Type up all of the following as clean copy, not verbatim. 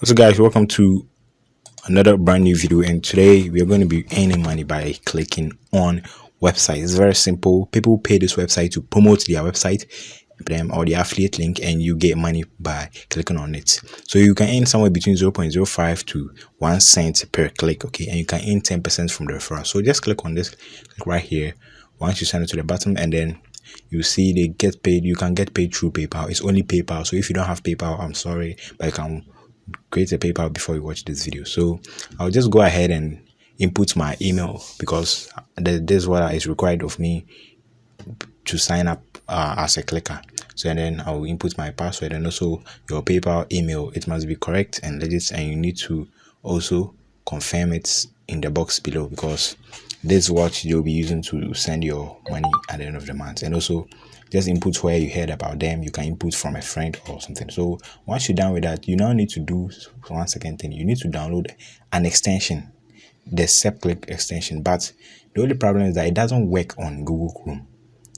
What's up, guys? Welcome to another brand new video, and today we are going to be earning money by clicking on websites. It's very simple. People pay this website to promote their website, them or the affiliate link, and you get money by clicking on it. So you can earn somewhere between 0.05 to 1 cent per click, okay, and you can earn 10% from the referral. So just click on this, click right here. Once you send it to the bottom, and then you see they get paid. You can get paid through PayPal. It's only PayPal. So if you don't have PayPal, I'm sorry, but you can create a PayPal before you watch this video. So I'll just go ahead and input my email because this is what is required of me to sign up as a clicker. So and then I'll input my password, and also your PayPal email. It must be correct and legit, and you need to also confirm it in the box below, because this is what you'll be using to send your money at the end of the month. And also just input where you heard about them. You can input from a friend or something. So once you're done with that, you now need to do one second thing. You need to download an extension, the SepClick extension. But the only problem is that it doesn't work on Google Chrome.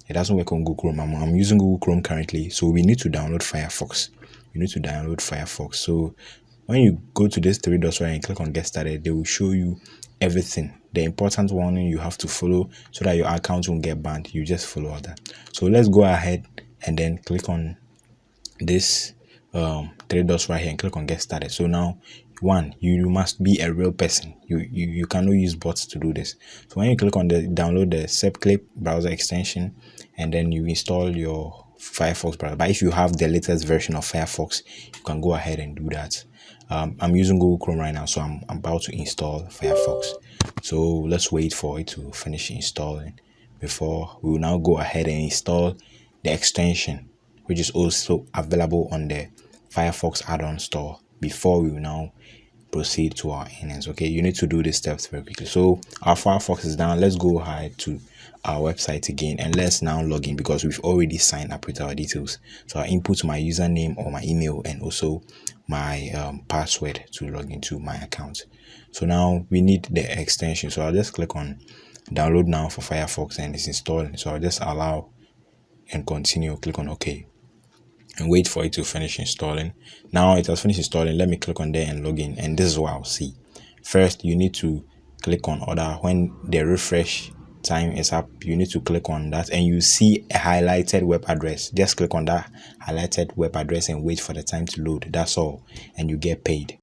It doesn't work on Google Chrome. I'm using Google Chrome currently, so we need to download Firefox. You need to download Firefox. So when you go to this three dots right and click on get started, they will show you everything. The important warning you have to follow so that your account won't get banned. You just follow all that. So let's go ahead and then click on this three dots right here and click on get started. So now, one, you must be a real person. You cannot use bots to do this. So when you click on the download the SepClick browser extension, and then you install your Firefox browser. But if you have the latest version of Firefox, you can go ahead and do that. I'm using Google Chrome right now, so I'm about to install Firefox. So let's wait for it to finish installing before we will now go ahead and install the extension, which is also available on the Firefox add-on store, before we will now proceed to our earnings. Okay, you need to do these steps very quickly. So our Firefox is down. Let's go ahead to our website again, and let's now log in because we've already signed up with our details. So I input my username or my email and also my password to log into my account. So now we need the extension. So I'll just click on download now for Firefox, and it's installing. So I'll just allow and continue. Click on OK and wait for it to finish installing. Now it has finished installing. Let me click on there and log in, and this is what I'll see. First, you need to click on order. When the refresh time is up, you need to click on that, and you see a highlighted web address. Just click on that highlighted web address and wait for the time to load. That's all, and you get paid.